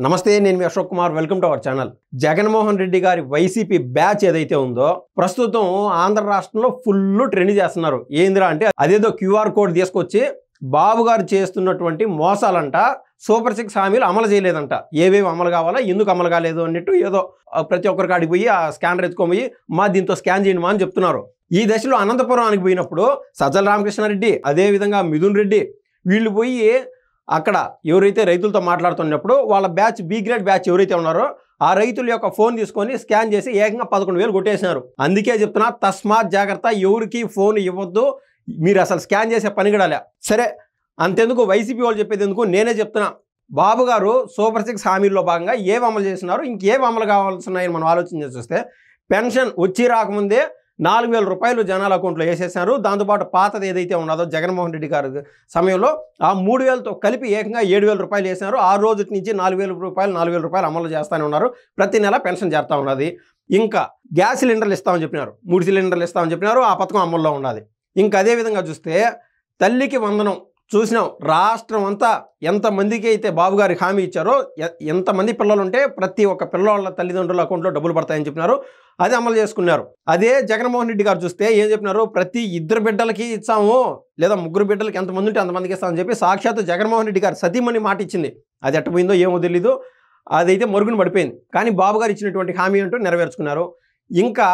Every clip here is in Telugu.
నమస్తే, నేను మీ Ashok Kumar. Welcome to our channel. Jaganmohan Reddy గారి వైసీపీ బ్యాచ్ ఏదైతే ఉందో ప్రస్తుతం ఆంధ్ర రాష్ట్రంలో ఫుల్ ట్రెండ్ చేస్తున్నారు. ఏందిరా అంటే అదేదో క్యూఆర్ కోడ్ తీసుకొచ్చి బాబు గారు చేస్తున్నటువంటి మోసాలంట, సూపర్ 6 హామీలు అమలు చేయలేదంట. ఏవేవి అమలు కావాలా, ఎందుకు అమలు కాలేదు అన్నట్టు ఏదో ప్రతి ఒక్కరికి అడిగి పోయి ఆ స్కానర్ ఎత్తుకొని మా దీంతో స్కాన్ చేయండి మా అని చెప్తున్నారు. ఈ దశలో అనంతపురానికి పోయినప్పుడు సజ్జల రామకృష్ణారెడ్డి, అదేవిధంగా మిథున్ రెడ్డి వీళ్ళు పోయి అక్కడ ఎవరైతే రైతులతో మాట్లాడుతున్నప్పుడు వాళ్ళ బ్యాచ్, బి గ్రేడ్ బ్యాచ్ ఎవరైతే ఉన్నారో ఆ రైతుల యొక్క ఫోన్ తీసుకొని స్కాన్ చేసి ఏకంగా 11,000 కొట్టేసినారు. అందుకే చెప్తున్నా, తస్మాత్ జాగ్రత్త, ఎవరికి ఫోన్ ఇవ్వద్దు, మీరు అసలు స్కాన్ చేసే పని గడాలే. సరే అంతెందుకు, వైసీపీ వాళ్ళు చెప్పేది ఎందుకు, నేనే చెప్తున్నా. బాబు గారు సూపర్ 6 హామీల్లో భాగంగా ఏవి అమలు చేస్తున్నారు, ఇంకేవి అమలు కావాల్సిన్నాయని మనం ఆలోచన చూస్తే, పెన్షన్ వచ్చి రాకముందే 4,000 రూపాయలు జనాల అకౌంట్లో వేసేసారు. దాంతోపాటు పాతది ఏదైతే ఉన్నదో జగన్మోహన్ రెడ్డి గారి సమయంలో ఆ 3,000తో కలిపి ఏకంగా 7,000 రూపాయలు వేసినారు. ఆ రోజు నుంచి 4,000 రూపాయలు అమలు చేస్తూనే ఉన్నారు. ప్రతి నెల పెన్షన్ చేస్తూ ఉన్నది. ఇంకా గ్యాస్ సిలిండర్లు ఇస్తామని చెప్పినారు, 3 సిలిండర్లు ఇస్తామని చెప్పినారు. ఆ పథకం అమల్లో ఉన్నది. ఇంకా అదేవిధంగా చూస్తే తల్లికి వందనం చూసినాం. రాష్ట్రం అంతా ఎంతమందికి అయితే బాబు గారికి హామీ ఇచ్చారో, ఎంతమంది పిల్లలు ఉంటే ప్రతి ఒక్క పిల్లల తల్లిదండ్రుల అకౌంట్లో డబ్బులు పడతాయని చెప్పినారు. అది అమలు చేసుకున్నారు. అదే జగన్మోహన్ రెడ్డి గారు చూస్తే ఏం చెప్పినారు, ప్రతి 2 బిడ్డలకి ఇస్తాము, లేదా 3 బిడ్డలకి ఎంతమంది ఉంటే అంతమందికి ఇస్తామని చెప్పి సాక్షాత్తు జగన్మోహన్ రెడ్డి గారు సతీమణి మాట ఇచ్చింది. అది ఎట్టపోయిందో ఏమో తెలీదు, అదైతే మరుగున పడిపోయింది. కానీ బాబు గారు ఇచ్చినటువంటి హామీ అంటూ నెరవేర్చుకున్నారు. ఇంకా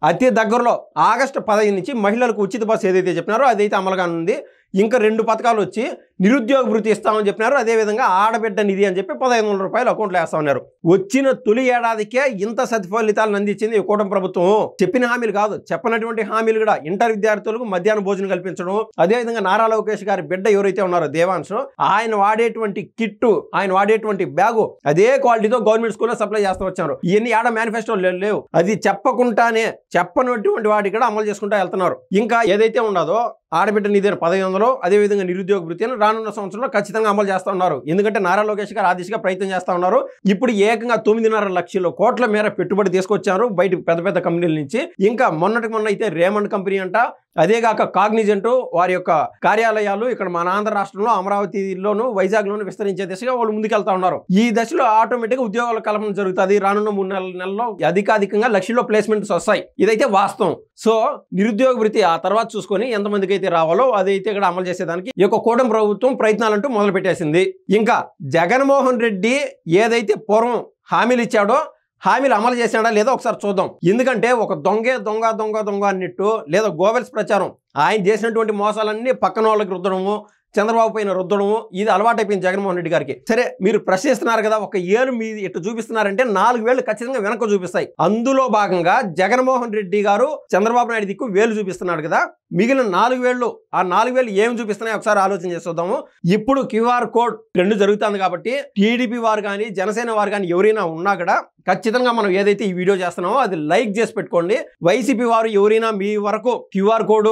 అతి దగ్గరలో ఆగస్టు 15 నుంచి మహిళలకు ఉచిత బస్సు ఏదైతే చెప్పినారో అదైతే అమలుగా ఉంది. ఇంకా 2 పథకాలు వచ్చి నిరుద్యోగ వృత్తి ఇస్తామని చెప్పినారు. అదేవిధంగా ఆడబిడ్డ నిధి అని చెప్పి 1,500 రూపాయలు అకౌంట్లో వేస్తా ఉన్నారు. వచ్చిన తొలి ఏడాదికే ఇంత సత్ఫలితాలను అందించింది కూటమి ప్రభుత్వం. చెప్పిన హామీలు కాదు, చెప్పనటువంటి హామీలు కూడా. ఇంటర్ విద్యార్థులకు మధ్యాహ్న భోజనం కల్పించడం, అదేవిధంగా నారా లోకేష్ గారి బిడ్డ ఎవరైతే ఉన్నారో దేవాంశ్, ఆయన వాడేటువంటి కిట్టు, ఆయన వాడేటువంటి బ్యాగు అదే క్వాలిటీతో గవర్నమెంట్ స్కూల్లో సప్లై చేస్తూ వచ్చారు. ఇవన్నీ ఆడ మేనిఫెస్టో లేవు. అది చెప్పకుండానే, చెప్పనటువంటి వాటి కూడా అమలు చేసుకుంటూ వెళ్తున్నారు. ఇంకా ఏదైతే ఉన్నదో ఆడబిడ్డ నిధి 1,500, అదేవిధంగా నిరుద్యోగ వృత్తి రానున్న సంవత్సరంలో ఖచ్చితంగా అమలు చేస్తూ ఉన్నారు. ఎందుకంటే నారా లోకేష్ గారు ఆ దిశగా ప్రయత్నం చేస్తూ ఉన్నారు. ఇప్పుడు ఏకంగా 9.5 లక్షల కోట్ల మేర పెట్టుబడి తీసుకొచ్చారు బయట పెద్ద పెద్ద కంపెనీల నుంచి. ఇంకా మొన్నటికి మొన్న అయితే రేమండ్ కంపెనీ అంట, అదేగాక కాగ్నిజెంట్ వారి యొక్క కార్యాలయాలు ఇక్కడ మన ఆంధ్ర రాష్ట్రంలో అమరావతిలోను, వైజాగ్లోను విస్తరించే దిశగా వాళ్ళు ముందుకెళ్తా ఉన్నారు. ఈ దశలో ఆటోమేటిక్గా ఉద్యోగాల కల్పన జరుగుతుంది. రానున్న 3 నెలల్లో అధికాధికంగా లక్షల్లో ప్లేస్మెంట్స్ వస్తాయి. ఇదైతే వాస్తవం. సో నిరుద్యోగ వృత్తి ఆ తర్వాత చూసుకొని ఎంతమందికి అయితే రావాలో అదైతే ఇక్కడ అమలు చేసేదానికి ఈ యొక్క కూటమి ప్రభుత్వం ప్రయత్నాలంటూ మొదలు పెట్టేసింది. ఇంకా జగన్మోహన్ రెడ్డి ఏదైతే పూర్వం హామీలు ఇచ్చాడో హామీలు అమలు చేశాడా లేదో ఒకసారి చూద్దాం. ఎందుకంటే ఒక దొంగే దొంగ దొంగ దొంగ అన్నట్టు, లేదా గోవెల్స్ ప్రచారం, ఆయన చేసినటువంటి మోసాలన్నీ పక్కన వాళ్ళకి రుద్దడము, చంద్రబాబు పైన రుద్దడము, ఇది అలవాటైపోయింది జగన్మోహన్ రెడ్డి గారికి. సరే మీరు ప్రశ్నిస్తున్నారు కదా, ఒక ఏలు మీది ఇట్లా చూపిస్తున్నారంటే 4 వేలు ఖచ్చితంగా వెనక చూపిస్తాయి. అందులో భాగంగా జగన్మోహన్ రెడ్డి గారు చంద్రబాబు నాయుడు దిక్కు వేలు చూపిస్తున్నాడు కదా, మిగిలిన 4 వేలు, ఆ 4 వేలు ఏమి చూపిస్తున్నాయి ఒకసారి ఆలోచన చేద్దాము. ఇప్పుడు క్యూఆర్ కోడ్ ట్రెండ్ జరుగుతుంది కాబట్టి టీడీపీ వారు కానీ జనసేన వారు కానీ ఎవరైనా ఉన్నా కూడా ఖచ్చితంగా మనం ఏదైతే ఈ వీడియో చేస్తున్నామో అది లైక్ చేసి పెట్టుకోండి. వైసీపీ వారు ఎవరైనా మీ వరకు క్యూఆర్ కోడ్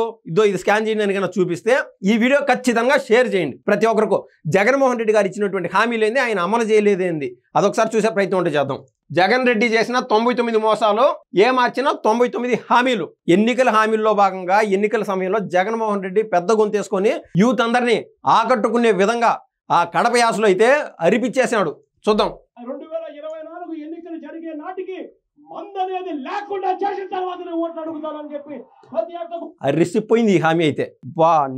ఇది స్కాన్ చేయండి అని కనుక చూపిస్తే ఈ వీడియో ఖచ్చితంగా షేర్ చేయండి ప్రతి ఒక్కరికి. జగన్మోహన్ రెడ్డి గారు ఇచ్చినటువంటి హామీలు ఏంది, ఆయన అమలు చేయలేదేంది, అదొకసారి చూసే ప్రయత్నం ఉంటే చేద్దాం. జగన్ రెడ్డి చేసిన 99 మోసాలు, ఏ మార్చినా 99 హామీలు. ఎన్నికల హామీల్లో భాగంగా ఎన్నికల సమయంలో జగన్మోహన్ రెడ్డి పెద్ద గొంతేసుకొని యూత్ అందరినీ ఆకట్టుకునే విధంగా ఆ కడప యాసలో అయితే అరిపిచ్చేసాడు. చూద్దాం. 2024 ఎన్నికలు జరిగే నాటికి మందనేది లేకుండా చేసిన తర్వాత ఓట్లు అడుగుతారని చెప్పి అరిసిపోయింది ఈ హామీ అయితే.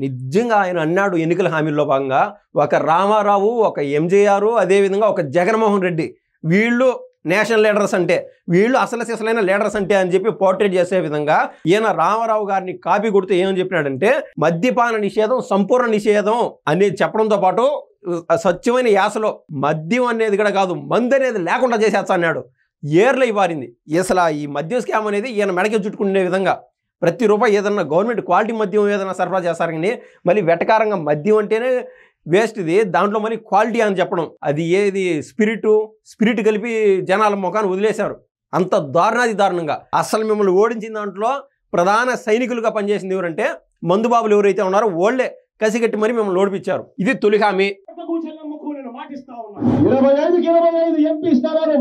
నిజంగా ఆయన అన్నాడు ఎన్నికల హామీల్లో భాగంగా, ఒక రామారావు, ఒక ఎంజేఆర్, అదేవిధంగా ఒక జగన్మోహన్ రెడ్డి, వీళ్ళు నేషనల్ లీడర్స్ అంటే, వీళ్ళు అసలైన లీడర్స్ అంటే అని చెప్పి పోర్ట్రేట్ చేసే విధంగా ఈయన రామారావు గారిని కాపీ కొడుతూ ఏమని చెప్పినాడంటే, మద్యపాన నిషేధం, సంపూర్ణ నిషేధం అనేది చెప్పడంతో పాటు స్వచ్ఛమైన యాసలో మద్యం అనేది కూడా కాదు, మందు అనేది లేకుండా చేసేస్తా అన్నాడు. ఏర్లై వారింది. అసలు ఈ మద్యం స్కామ్ అనేది ఈయన మెడకి చుట్టుకునే విధంగా ప్రతి రూపాయి ఏదన్నా గవర్నమెంట్ క్వాలిటీ మద్యం ఏదైనా సరఫరా చేస్తారు కానీ మళ్ళీ వెటకారంగా మద్యం అంటేనే వేస్ట్, ఇది దాంట్లో మళ్ళీ క్వాలిటీ అని చెప్పడం, అది ఏది స్పిరిట్ కలిపి జనాల ముఖాన్ని వదిలేశారు. అంత దారుణంగా. అసలు మిమ్మల్ని ఓడించిన దాంట్లో ప్రధాన సైనికులుగా పనిచేసింది ఎవరంటే మందుబాబులు ఎవరైతే ఉన్నారో వాళ్ళే కసిగట్టి మరి మిమ్మల్ని ఓడిపించారు. ఇది తొలి హామీ. 25 ఎంపీ స్థానాలు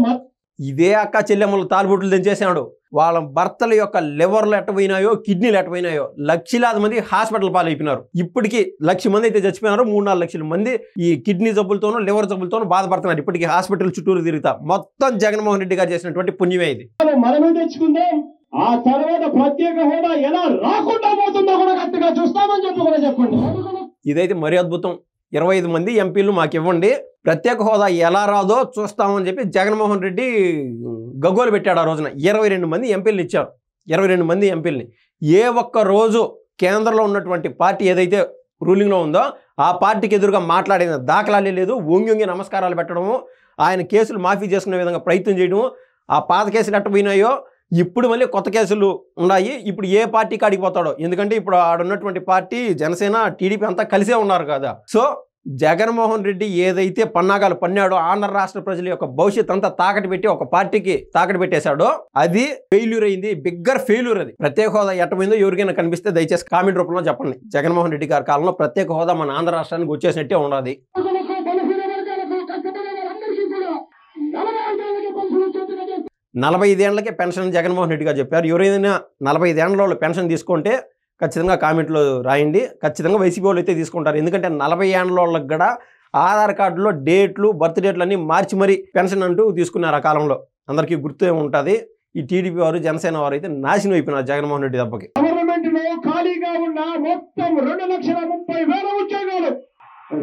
ఇదే అక్క చెల్లెమ్మలు తాలిబొట్లు దించేసాడు. వాళ్ళ భర్తల యొక్క లివర్లు ఎట్టపోయినాయో, కిడ్నీలు ఎట్టపోయినాయో, లక్షలాది మంది హాస్పిటల్ పాలైపోయినారు. ఇప్పటికీ 1,00,000 మంది అయితే చచ్చిపోయినారు. 3-4 లక్షల మంది ఈ కిడ్నీ జబ్బులతోనూ లివర్ జబ్బులతోనూ బాధపడుతున్నారు. ఇప్పటికీ హాస్పిటల్ చుట్టూరు తిరుగుతా. మొత్తం జగన్మోహన్ రెడ్డి గారు చేసినటువంటి పుణ్యమే ఇది. మనమే తెచ్చుకుందాం. ఆ తర్వాత ప్రత్యేక హోదా ఎలా రాకుండా పోతుందో కూడా గట్టిగా చూస్తామని చెప్పి కూడా చెప్పండి. ఇదైతే మరీ అద్భుతం. 25 మంది ఎంపీలు మాకు ఇవ్వండి, ప్రత్యేక హోదా ఎలా రాదో చూస్తామని చెప్పి జగన్మోహన్ రెడ్డి గగ్గోలు పెట్టాడు. ఆ రోజున 22 మంది ఎంపీలను ఇచ్చారు. 22 మంది ఎంపీలని ఏ ఒక్క రోజు కేంద్రంలో ఉన్నటువంటి పార్టీ ఏదైతే రూలింగ్లో ఉందో ఆ పార్టీకి ఎదురుగా మాట్లాడిన దాఖలాలే లేదు. వంగి నమస్కారాలు పెట్టడము, ఆయన కేసులు మాఫీ చేసుకునే విధంగా ప్రయత్నం చేయడము, ఆ పాత కేసులు ఎట్టపోయినాయో ఇప్పుడు మళ్ళీ కొత్త కేసులు ఉన్నాయి. ఇప్పుడు ఏ పార్టీకి అడిగిపోతాడో, ఎందుకంటే ఇప్పుడు ఆడున్నటువంటి పార్టీ జనసేన, టీడీపీ అంతా కలిసే ఉన్నారు కదా. సో జగన్మోహన్ రెడ్డి ఏదైతే పన్నాగాలు పన్నాడో, ఆంధ్ర రాష్ట్ర ప్రజల యొక్క భవిష్యత్ అంతా తాకటి పెట్టి ఒక పార్టీకి తాకటి పెట్టేశాడో అది ఫెయిల్యూర్ అయింది. బిగ్గర్ ఫెయిల్యూర్ అది. ప్రత్యేక హోదా ఎట్టపోయిందో ఎవరికైనా కనిపిస్తే దయచేసి కామెంట్ రూపంలో చెప్పండి. జగన్మోహన్ రెడ్డి గారి కాలంలో ప్రత్యేక హోదా మన ఆంధ్ర రాష్ట్రానికి వచ్చేసినట్టే ఉన్నది. 45 ఏళ్లకే పెన్షన్ జగన్మోహన్ రెడ్డి గారు చెప్పారు. ఎవరైనా 45 ఏళ్లలో పెన్షన్ తీసుకుంటే ఖచ్చితంగా కామెంట్లో రాయండి. ఖచ్చితంగా వైసీపీ వాళ్ళు అయితే తీసుకుంటారు. ఎందుకంటే 40 ఏళ్ల వాళ్ళకి కూడా ఆధార్ కార్డులో డేట్లు, బర్త్ డేట్లు అన్నీ మార్చి మరీ పెన్షన్ అంటూ తీసుకున్నారు ఆ కాలంలో. అందరికీ గుర్తు ఉంటుంది. ఈ టీడీపీ వారు, జనసేన వారు అయితే నాశనం అయిపోయినారు జగన్మోహన్ రెడ్డి దెబ్బకి. గవర్నమెంట్ లో ఖాళీగా ఉన్న మొత్తం 2,30,30,000 ఉద్యోగాలు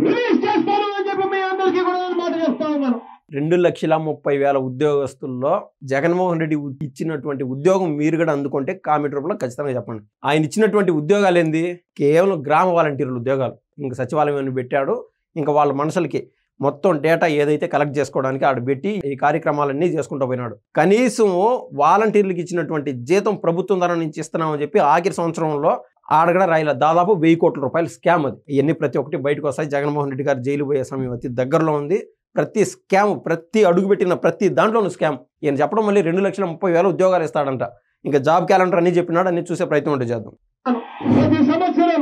రిలీజ్ చేస్తాను అని చెప్పి మీ అందరికీ కూడా మాట చేస్తా ఉన్నాను. 2,30,30,000 ఉద్యోగస్తుల్లో జగన్మోహన్ రెడ్డి ఇచ్చినటువంటి ఉద్యోగం మీరు కూడా అందుకుంటే కామెంట్ రూపంలో ఖచ్చితంగా చెప్పండి. ఆయన ఇచ్చినటువంటి ఉద్యోగాలు ఏంది? కేవలం గ్రామ వాలంటీర్ల ఉద్యోగాలు. ఇంకా సచివాలయం అని పెట్టాడు. ఇంకా వాళ్ళ మనుషులకి మొత్తం డేటా ఏదైతే కలెక్ట్ చేసుకోవడానికి ఆడ పెట్టి ఈ కార్యక్రమాలన్నీ చేసుకుంటూ పోయినాడు. కనీసం వాలంటీర్లకు ఇచ్చినటువంటి జీతం ప్రభుత్వం ధర నుంచి ఇస్తున్నామని చెప్పి ఆఖరి సంవత్సరంలో ఆడగడ రాయిల దాదాపు 1,000 కోట్ల రూపాయల స్కామ్ అది. ఇవన్నీ ప్రతి ఒక్కటి బయటకు వస్తాయి. జగన్మోహన్ రెడ్డి గారు జైలు పోయే సమయం అతి దగ్గరలో ఉంది. ప్రతి స్కామ్, ప్రతి అడుగు పెట్టిన ప్రతి దాంట్లోనూ స్కామ్. ఈయన చెప్పడం మళ్ళీ 2,30,30,000 ఉద్యోగాలు ఇస్తాడంట. ఇంకా జాబ్ క్యాలెండర్ అన్ని చెప్పినాడు. అన్ని చూసే ప్రయత్నం ఉంటే చేద్దాం. ప్రతి సంవత్సరం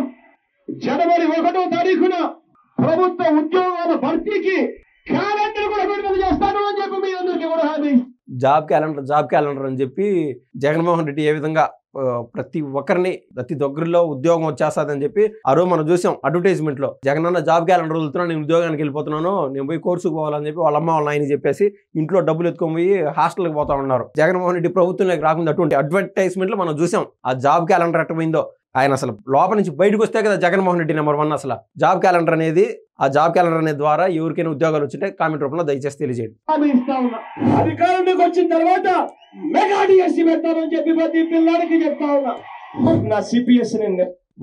జనవరి 1వ తారీఖున ప్రభుత్వ ఉద్యోగాల భర్తీకి క్యాలెండర్ కూడా విడుదల చేస్తాను అని చెప్పి మీ అందరికీ కూడా హామీ. జాబ్ క్యాలెండర్ అని చెప్పి జగన్మోహన్ రెడ్డి ఏ విధంగా ప్రతి ఒక్కరిని ప్రతి దగ్గరలో ఉద్యోగం వచ్చేస్తుందని చెప్పి ఆ రోజు మనం చూసాం అడ్వర్టైజ్మెంట్లో. జగనన్న జాబ్ క్యాలెండర్ వదులుతున్నా, నేను ఉద్యోగానికి వెళ్ళిపోతున్నాను, నేను పోయి కోర్సుకు పోవాలని చెప్పి వాళ్ళ అమ్మ వాళ్ళ ఆయన చెప్పేసి ఇంట్లో డబ్బులు ఎత్తుకొని పోయి హాస్టల్కి పోతా ఉన్నారు. జగన్మోహన్ రెడ్డి ప్రభుత్వంలోకి రాకుండా అటువంటి అడ్వర్టైజ్మెంట్లు మనం చూసాం. ఆ జాబ్ క్యాలెండర్ ఎట్టపోయిందో, ఆయన అసలు లోపల నుంచి బయటకు వస్తే కదా జగన్మోహన్ రెడ్డి నెంబర్ 1. అసలు జాబ్ క్యాలెండర్ అనేది, ఆ జాబ్ క్యాలెండర్ అనేది ద్వారా ఎవరికైనా ఉద్యోగాలు వచ్చింటే కామెంట్ రూపంలో దయచేసి తెలియజేయండి. అధికారంలోకి వచ్చిన తర్వాత మెగా డిఎస్సీ పెడతామని చెప్పి ప్రతి పిల్లాడికి చెప్తా ఉన్నా. నా సిపిఎస్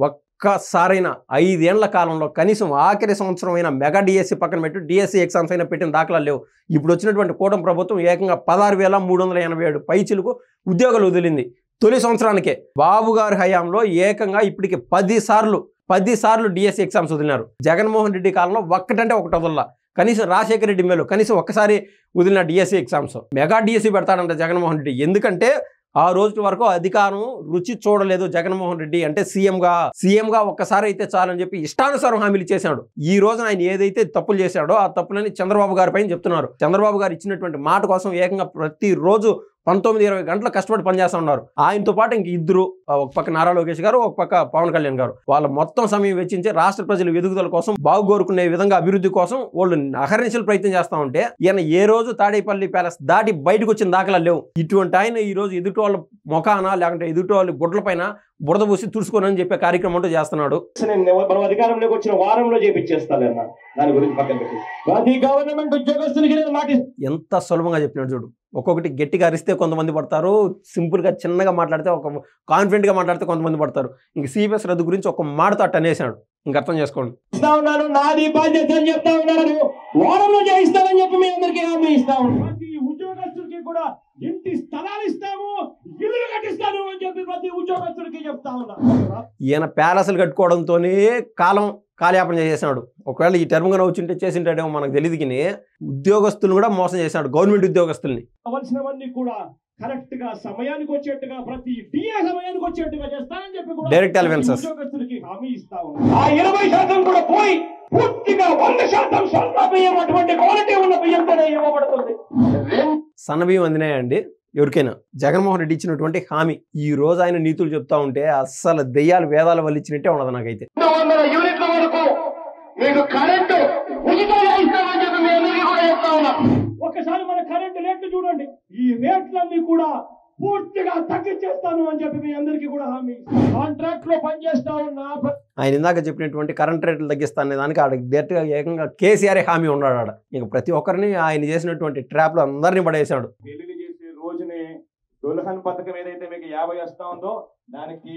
ఒక్కసారైనా 5 ఏళ్ల కాలంలో కనీసం ఆఖరి సంవత్సరం అయినా మెగా డిఎస్సీ పక్కన పెట్టి డిఎస్సీ ఎగ్జామ్స్ అయినా పెట్టిన దాఖలాలు లేవు. ఇప్పుడు వచ్చినటువంటి కూటమి ప్రభుత్వం ఏకంగా 16,387 పైచిలకు ఉద్యోగాలు వదిలింది. తొలి సంవత్సరానికే బాబు గారి హయాంలో ఏకంగా ఇప్పటికి 10 సార్లు డిఎస్సీ ఎగ్జామ్స్ వదిలినారు. జగన్మోహన్ రెడ్డి కాలంలో ఒక్కటంటే ఒకటి వదల. కనీసం రాజశేఖర రెడ్డి మేలు కనీసం ఒక్కసారి వదిలిన డిఎస్సీ ఎగ్జామ్స్. మెగా డిఎస్సీ పెడతాడంట జగన్మోహన్ రెడ్డి. ఎందుకంటే ఆ రోజు వరకు అధికారం రుచి చూడలేదు జగన్మోహన్ రెడ్డి. అంటే సీఎంగా ఒక్కసారి అయితే చాలని చెప్పి ఇష్టానుసారం హామీలు చేశాడు. ఈ రోజున ఆయన ఏదైతే తప్పులు చేశాడో ఆ తప్పులని చంద్రబాబు గారి పైన చెప్తున్నారు. చంద్రబాబు గారు ఇచ్చినటువంటి మాట కోసం ఏకంగా ప్రతిరోజు 19-20 గంటలు కష్టపడి పనిచేస్తూ ఉన్నారు. ఆయనతో పాటు ఇంక ఇద్దరు, ఒక పక్క నారా లోకేష్ గారు, ఒక పక్క పవన్ కళ్యాణ్ గారు, వాళ్ళ మొత్తం సమయం వెచ్చించి రాష్ట్ర ప్రజల ఎదుగుదల కోసం, బాగుకోరుకునే విధంగా అభివృద్ధి కోసం వాళ్ళు అహర్నిశలు ప్రయత్నం చేస్తూ ఉంటే ఈయన ఏ రోజు తాడేపల్లి ప్యాలెస్ దాటి బయటకు వచ్చిన దాఖలా లేవు. ఇటువంటి ఆయన ఈ రోజు ఎదుటి వాళ్ళ ముఖాన లేకుంటే ఎదుటి వాళ్ళ గుడ్ల పైన బురద పూసి తుడుచుకోనని చెప్పే కార్యక్రమం అంటూ చేస్తున్నాడు. మనం అధికారంలోకి వచ్చిన వారంలో చేపించేస్తానన్నా. దాని గురించి పక్కన పెట్టి ప్రతి గవర్నమెంట్ ఉద్యోగస్తులకి ఎంత సులభంగా చెప్పినాడు చూడు. ఒక్కొక్కటి గట్టిగా అరిస్తే కొంతమంది పడతారు, సింపుల్గా చిన్నగా మాట్లాడితే, ఒక కాన్ఫిడెంట్గా మాట్లాడితే కొంతమంది పడతారు. ఇంక సిపిఎస్ రద్దు గురించి ఒక మాటతో అట్ట అనేసాడు. ఇంక అర్థం చేసుకోండి. ఇస్తా ఉన్నాను, నాది బాధ్యత అని చెప్తా ఉన్నాను. వారంలో చేయిస్తానని చెప్పి మీ అందరికీ హామీ ఇస్తా ఉన్నాను. ప్రతి ఉద్యోగస్తుడికి కూడా ఇంటి స్థలాలు ఇస్తాము, ఇల్లు కట్టిస్తాను అని చెప్పి ప్రతి ఉద్యోగస్తుడికి చెప్తా ఉన్నాను. ఈయన ప్యాలెస్లు కట్టుకోవడంతోనే కాలయాపన చేసేసాడు. ఒకవేళ ఈ టర్మ్ గా వచ్చింటే చేసింటాడేమో మనకు తెలియదు. కానీ ఉద్యోగస్తులను కూడా మోసం చేశాడు, గవర్నమెంట్ ఉద్యోగస్తుల్ని. కావాల్సినవన్నీ కూడా కరెక్ట్ గా సమయానికి వచ్చేట్టుగా, ప్రతి డిఏ సమయానికి వచ్చేట్టుగా చేస్తానని చెప్పి కూడా డైరెక్ట్ అలవెన్సెస్ ఉద్యోగస్తులకి హామీ ఇస్తా ఉన్నాను. ఆ 20% కూడా పోయి పూర్తిగా 100% స్వర్ణ బియ్యం, అటువంటి క్వాలిటీ ఉన్న బియ్యంతోనే ఇవ్వబడుతుంది. సన్నబియ్యం అందినాయండి ఎవరికైనా? జగన్మోహన్ రెడ్డి ఇచ్చినటువంటి హామీ ఈ రోజు ఆయన నీతులు చెప్తా ఉంటే అస్సలు దెయ్యాలు వేదాలు వల్లిచ్చినట్టే ఉండదు నాకైతే. 200 యూనిట్ల వరకు మీకు కరెంటు ఉచితంగా ఇస్తామని చెప్పి మీ అందరికీ కూడా చెప్తా ఉన్నా. ఒకసారి మన కరెంటు రేట్లు చూడండి. ఈ రేట్లన్నీ కూడా పూర్తిగా తగ్గించేస్తాను అని చెప్పి మీ అందరికీ కూడా హామీ. కాంట్రాక్ట్ లో పనిచేస్తా ఉన్నా ఆయన ఇందాక చెప్పినటువంటి కరెంట్ రేట్లు తగ్గిస్తానే దానికి ఆడ డైరెక్ట్గా ఏకంగా కేసీఆర్ హామీ ఉన్నాడు ఆడ. ఇక ప్రతి ఒక్కరిని ఆయన చేసినటువంటి ట్రాప్లో అందరినీ పడేశాడు. పెళ్లి చేసే రోజునే దుల్హన్ పథకం ఏదైతే మీకు 50 వస్తా ఉందో దానికి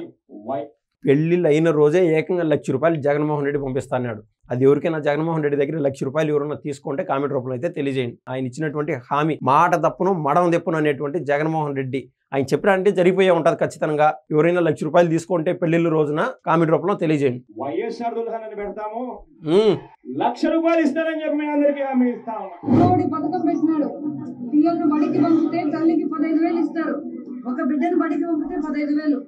పెళ్లిళ్ళు అయిన రోజే ఏకంగా ₹1,00,000 జగన్మోహన్ రెడ్డి పంపిస్తాడు. అది ఎవరికైనా జగన్మోహన్ రెడ్డి దగ్గర ₹1,00,000 ఎవరన్నా తీసుకుంటే కామెంట్ రూపంలో అయితే తెలియజేయండి. ఆయన ఇచ్చినటువంటి హామీ మాట తప్పును మడం తెప్పును అనేటువంటి జగన్మోహన్ రెడ్డి ఆయన చెప్పినంటే జరిగిపోయే ఉంటుంది ఖచ్చితంగా. ఎవరైనా ₹1,00,000 తీసుకుంటే పెళ్లిళ్ళ రోజున కామెంట్ రూపంలో తెలియజేయండి. వైఎస్ఆర్ దుల్హన్ అని పెడతాము, ₹1,00,000 ఇస్తారని చెప్పి మీ అందరికీ హామీ ఇస్తాము. పథకం పెట్టినాడు. పిల్లలను బడికి పంపితే తల్లికి 15,000 ఇస్తారు. ఒక బిడ్డను బడికి పంపితే 15,000,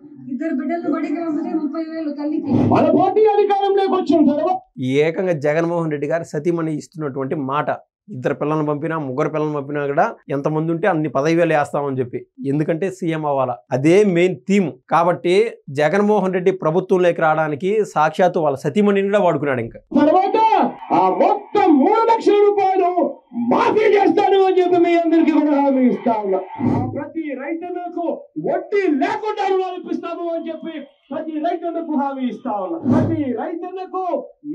2 బిడ్డలను బడికి పంపితే 30,000 తల్లికి. మన పార్టీ అధికారంలోకి వచ్చిన తర్వాత ఏకంగా జగన్మోహన్ రెడ్డి గారు సతీమణి ఇస్తున్నటువంటి మాట, 2 పిల్లలను పంపినా 3 పిల్లలను పంపినా కూడా ఎంతమంది ఉంటే అన్ని 10,000 వేస్తామని చెప్పి. ఎందుకంటే సీఎం అవ్వాలా, అదే మెయిన్ థీమ్. కాబట్టి జగన్మోహన్ రెడ్డి ప్రభుత్వంలోకి రావడానికి సాక్షాత్తు వాళ్ళ సతీమణిని కూడా వాడుకున్నాడు. ఇంకా తర్వాత ఆ మొత్తం ₹3,00,000 మాఫీ చేస్తాను అని చెప్పి మీ అందరికీ కూడా హామీ ఇస్తా ఉన్నా. ప్రతి రైతులకు వడ్డీ లేకుండా రుణాలు ఇప్పిస్తాము అని చెప్పి ప్రతి రైతులకు హామీ ఇస్తా ఉన్నా. ప్రతి రైతులకు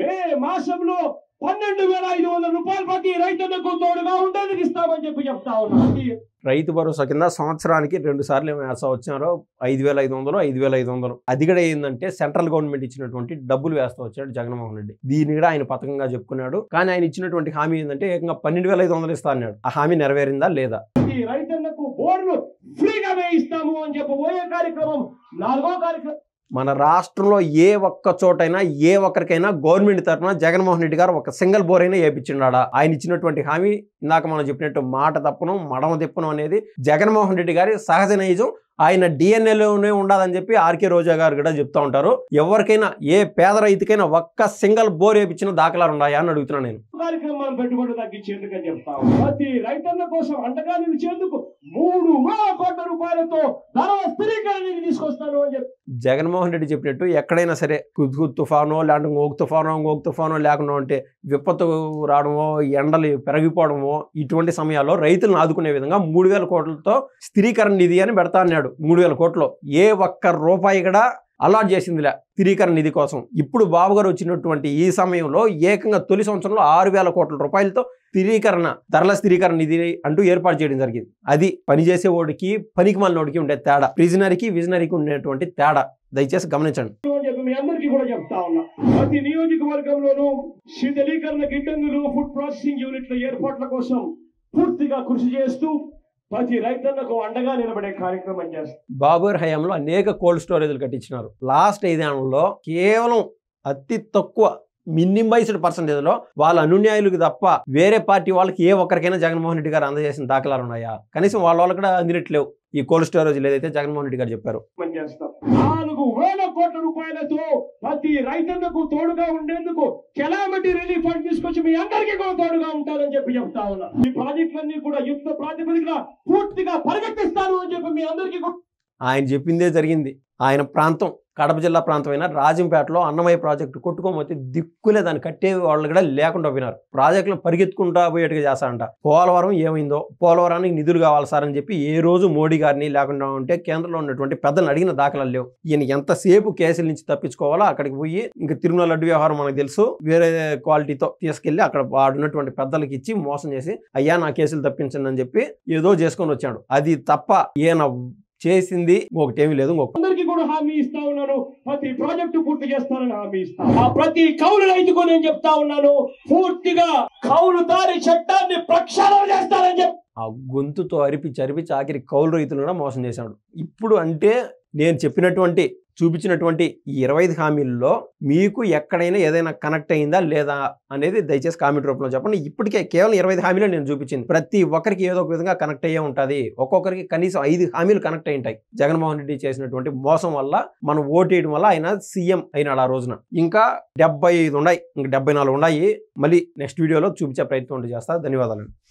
మే మాసంలో ₹12,500 ప్రతి రైతులకు తోడుగా ఉండేందుకు ఇస్తామని చెప్పి చెప్తా ఉన్నా. రైతు భరోసా కింద సంవత్సరానికి 2 సార్లు వేస్తా వచ్చారో 5,500, 5,500. అది కూడా ఏంటంటే సెంట్రల్ గవర్నమెంట్ ఇచ్చినటువంటి డబ్బులు వేస్తా వచ్చాడు జగన్మోహన్ రెడ్డి. దీన్ని కూడా ఆయన పథకంగా చెప్పుకున్నాడు. కానీ ఆయన ఇచ్చినటువంటి హామీ ఏంటంటే ఏకంగా 12,500 ఇస్తా అన్నాడు. ఆ హామీ నెరవేరిందా లేదా? రైతులకు బోర్లు ఫ్రీగా వేయిస్తాము అని చెప్పి పోయే కార్యక్రమం 4వ కార్యక్రమం. మన రాష్ట్రంలో ఏ ఒక్క చోటైనా ఏ ఒక్కరికైనా గవర్నమెంట్ తరఫున జగన్మోహన్ రెడ్డి గారు ఒక సింగిల్ బోర్ అయినా వేయించున్నాడా? ఆయన ఇచ్చినటువంటి హామీ ఇందాక మనం చెప్పినట్టు మాట తప్పును మడమ తిప్పును అనేది జగన్మోహన్ రెడ్డి గారి సహజ నైజం. ఆయన డిఎన్ఏలోనే ఉండదని చెప్పి ఆర్కే రోజా గారు కూడా చెప్తా ఉంటారు. ఎవరికైనా ఏ పేద రైతుకైనా ఒక్క సింగిల్ బోర్ వేయించిన దాఖలాలు ఉన్నాయా అని అడుగుతున్నాను నేను. కార్యక్రమాలు పెట్టుబడి తగ్గించేందుకు చెప్తాను. ప్రతి రైతన్న కోసం అండగా నిలిచేందుకు ₹3,000 కోట్లతో ధర స్థిరీకరణ తీసుకొస్తాను అని చెప్పి జగన్మోహన్ రెడ్డి చెప్పినట్టు ఎక్కడైనా సరే హుద్హుద్ తుఫానో లేదంటే ఇంకొక తుఫానో లేకుండా ఉంటే విపత్తు రావడమో ఎండలు పెరిగిపోవడమో ఇటువంటి సమయాల్లో రైతులను ఆదుకునే విధంగా 3,000 కోట్లతో స్థిరీకరణ నిధి అని పెడతా అన్నాడు. 3,000 కోట్లు ఏ ఒక్క రూపాయి కూడా అలాట్ చేసిందిలే స్థిరీకరణ నిధి కోసం. ఇప్పుడు బాబు గారు వచ్చినటువంటి ఈ సమయంలో ఏకంగా తొలి సంవత్సరంలో ₹6,000 కోట్ల ధరల స్థిరీకరణ నిధి అంటూ ఏర్పాటు చేయడం జరిగింది. అది పనిచేసేవాడికి పనికి మాలినోడికి ఉండే తేడా, విజనరీకి ఉండేటువంటి తేడా దయచేసి గమనించండి. మీ అందరికీ కూడా చెప్తా ఉన్నా. ప్రతి నియోజకవర్గంలోనూ శీతలీకరణ గిడ్డంగులు, ఫుడ్ ప్రాసెసింగ్ యూనిట్ల ఏర్పాట్ల కోసం పూర్తిగా కృషి చేస్తూ ప్రతి రైతులకు అండగా నిలబడే కార్యక్రమం చేస్తారు. బాబు హయాంలో అనేక కోల్డ్ స్టోరేజ్లు కట్టించినారు. లాస్ట్ 5 ఏళ్లలో కేవలం అతి తక్కువ మినిమైజ్డ్ పర్సంటేజ్లో వాళ్ళ అనున్యాయులకు తప్ప వేరే పార్టీ వాళ్ళకి ఏ ఒక్కరికైనా జగన్మోహన్ రెడ్డి గారు అందజేసిన దాఖలాలు ఉన్నాయా? కనీసం వాళ్ళ కూడా అందినట్లేవు ఈ కోల్డ్ స్టోరేజ్ ఏదైతే జగన్మోహన్ రెడ్డి గారు చెప్పారు. ₹4,000 కోట్లతో ప్రతి రైతులకు తోడుగా ఉండేందుకు కెలామిటీ రిలీఫ్ ఫండ్ తీసుకొచ్చి మీ అందరికీ కూడా తోడుగా ఉంటారని చెప్పి చెప్తా ఉన్నా. ఈ ప్రాజెక్టులన్నీ కూడా యుద్ధ ప్రాతిపదికన పూర్తిగా పరిగెత్తిస్తాను అని చెప్పి మీ అందరికీ ఆయన చెప్పిందే జరిగింది. ఆయన ప్రాంతం కడప జిల్లా ప్రాంతమైన రాజంపేటలో అన్నమయ్య ప్రాజెక్టు కొట్టుకోకపోతే దిక్కులే దాన్ని కట్టే వాళ్ళు కూడా లేకుండా పోయినారు. ప్రాజెక్టులు పరిగెత్తుకుంటా పోయేట్టుగా చేస్తారంట. పోలవరం ఏమైందో, పోలవరానికి నిధులు కావాలి సార్ అని చెప్పి ఏ రోజు మోడీ గారిని లేకుండా ఉంటే కేంద్రంలో ఉన్నటువంటి పెద్దలను అడిగిన దాఖలాలు లేవు. ఈయన ఎంతసేపు కేసుల నుంచి తప్పించుకోవాలో అక్కడికి పోయి ఇంకా తిరుమల లడ్డు వ్యవహారం మనకు తెలుసు, వేరే క్వాలిటీతో తీసుకెళ్లి అక్కడ వాడున్నటువంటి పెద్దలకి ఇచ్చి మోసం చేసి అయ్యా నా కేసులు తప్పించండి అని చెప్పి ఏదో చేసుకొని వచ్చాడు. అది తప్ప ఈయన చేసింది ఒకటేమీ లేదు. అందరికీ కూడా హామీ ఇస్తా ఉన్నాను, ప్రతి ప్రాజెక్టు పూర్తి చేస్తానని హామీ ఇస్తాను. ఆ ప్రతి కౌలు రైతుకు నేను చెప్తా ఉన్నాను, పూర్తిగా కౌలుదారి చట్టాన్ని ప్రక్షాళన చేస్తానని చెప్పి ఆ గొంతుతో అరిపించి ఆఖరి కౌలు రైతులు కూడా మోసం చేశాడు. ఇప్పుడు అంటే నేను చెప్పినటువంటి చూపించినటువంటి ఈ 25 హామీల్లో మీకు ఎక్కడైనా ఏదైనా కనెక్ట్ అయిందా లేదా అనేది దయచేసి కామెంట్ రూపంలో చెప్పండి. ఇప్పటికే కేవలం 25 హామీలు నేను చూపించింది. ప్రతి ఒక్కరికి ఏదో ఒక విధంగా కనెక్ట్ అయ్యే ఉంటుంది. ఒక్కొక్కరికి కనీసం 5 హామీలు కనెక్ట్ అయి ఉంటాయి. జగన్మోహన్ రెడ్డి చేసినటువంటి మోసం వల్ల మనం ఓటేయడం వల్ల ఆయన సీఎం అయినాడు ఆ రోజున. ఇంకా 75 ఉన్నాయి, ఇంకా 74 ఉన్నాయి. మళ్ళీ నెక్స్ట్ వీడియోలో చూపించే ప్రయత్నం చేస్తా. ధన్యవాదాలు.